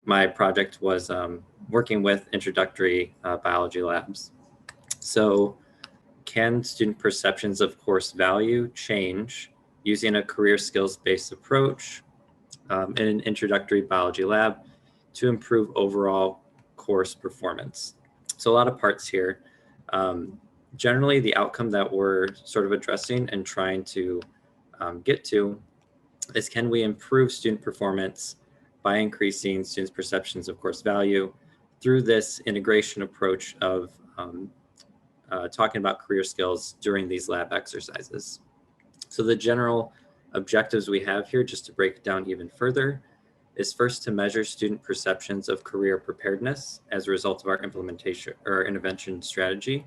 my project was working with introductory biology labs. So can student perceptions of course value change using a career skills-based approach in an introductory biology lab to improve overall course performance? So a lot of parts here. Generally, the outcome that we're sort of addressing and trying to get to is, can we improve student performance by increasing students' perceptions of course value through this integration approach of talking about career skills during these lab exercises. So the general objectives we have here, just to break it down even further, is first to measure student perceptions of career preparedness as a result of our implementation or intervention strategy,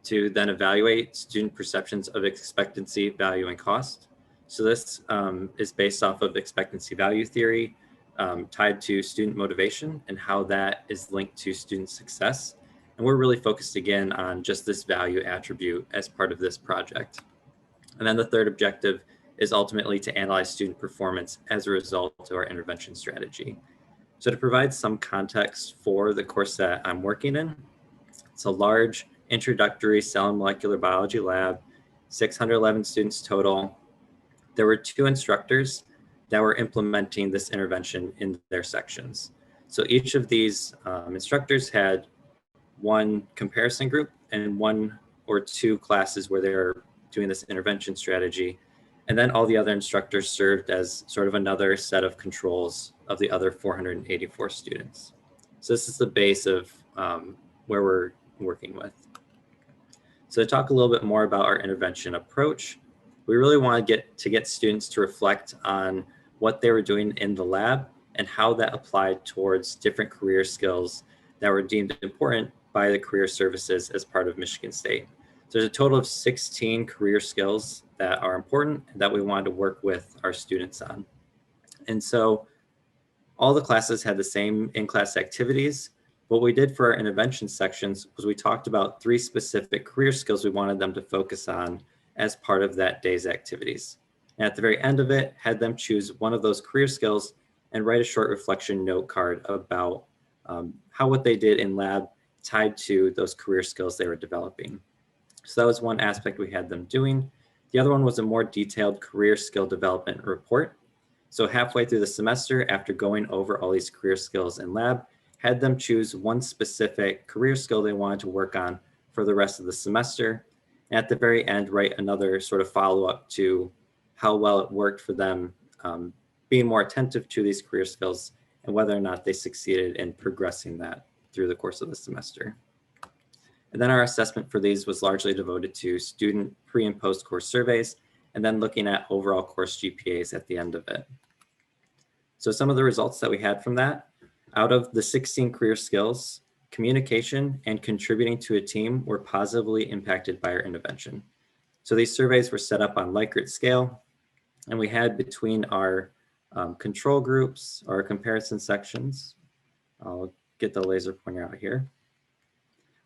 to then evaluate student perceptions of expectancy, value, and cost. So this is based off of expectancy value theory tied to student motivation and how that is linked to student success. And we're really focused again on just this value attribute as part of this project. And then the third objective is ultimately to analyze student performance as a result of our intervention strategy. So to provide some context for the course that I'm working in, it's a large introductory cell and molecular biology lab, 611 students total. There were 2 instructors that were implementing this intervention in their sections. So each of these instructors had one comparison group and 1 or 2 classes where they're doing this intervention strategy. And then all the other instructors served as sort of another set of controls of the other 484 students. So this is the base of where we're working with. So to talk a little bit more about our intervention approach, we really want to get students to reflect on what they were doing in the lab and how that applied towards different career skills that were deemed important by the career services as part of Michigan State. So there's a total of 16 career skills that are important and that we wanted to work with our students on. And so all the classes had the same in-class activities. What we did for our intervention sections was we talked about 3 specific career skills we wanted them to focus on as part of that day's activities. And at the very end of it, had them choose one of those career skills and write a short reflection note card about how what they did in lab tied to those career skills they were developing. So that was one aspect we had them doing. The other one was a more detailed career skill development report. So halfway through the semester, after going over all these career skills in lab, had them choose one specific career skill they wanted to work on for the rest of the semester. And at the very end, write another sort of follow-up to how well it worked for them being more attentive to these career skills and whether or not they succeeded in progressing that through the course of the semester. And then our assessment for these was largely devoted to student pre and post course surveys, and then looking at overall course GPAs at the end of it. So some of the results that we had from that, out of the 16 career skills, communication and contributing to a team were positively impacted by our intervention. So these surveys were set up on Likert scale, and we had between our control groups, our comparison sections, I'll get the laser pointer out here.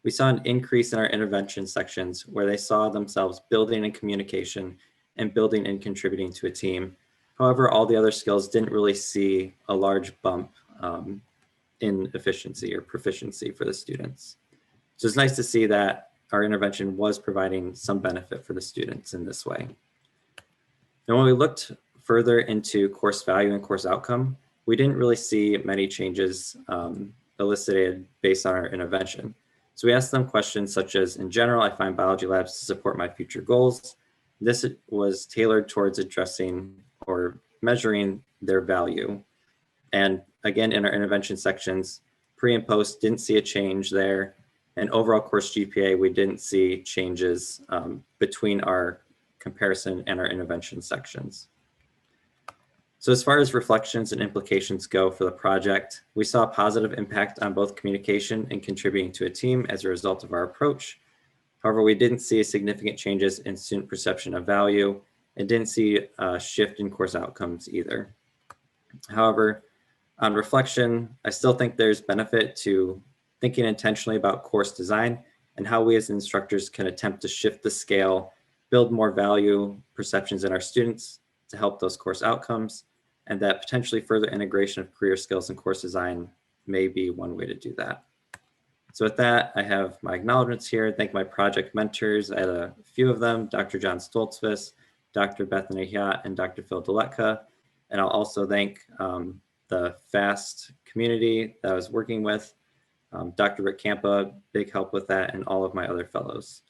We saw an increase in our intervention sections where they saw themselves building in communication and building and contributing to a team. However, all the other skills didn't really see a large bump in efficiency or proficiency for the students. So it's nice to see that our intervention was providing some benefit for the students in this way. And when we looked further into course value and course outcome, we didn't really see many changes elicited based on our intervention. So we asked them questions such as, in general, I find biology labs to support my future goals. This was tailored towards addressing or measuring their value. And again, in our intervention sections, pre and post didn't see a change there. And overall course GPA, we didn't see changes between our comparison and our intervention sections. So as far as reflections and implications go for the project, we saw a positive impact on both communication and contributing to a team as a result of our approach. However, we didn't see significant changes in student perception of value and didn't see a shift in course outcomes either. However, on reflection, I still think there's benefit to thinking intentionally about course design and how we as instructors can attempt to shift the scale, build more value perceptions in our students to help those course outcomes, and that potentially further integration of career skills and course design may be one way to do that. So with that, I have my acknowledgements here. Thank my project mentors. I had a few of them, Dr. John Stoltzfus, Dr. Bethany Hiat, and Dr. Phil Deletka. And I'll also thank the FAST community that I was working with, Dr. Rick Campa, big help with that, and all of my other fellows.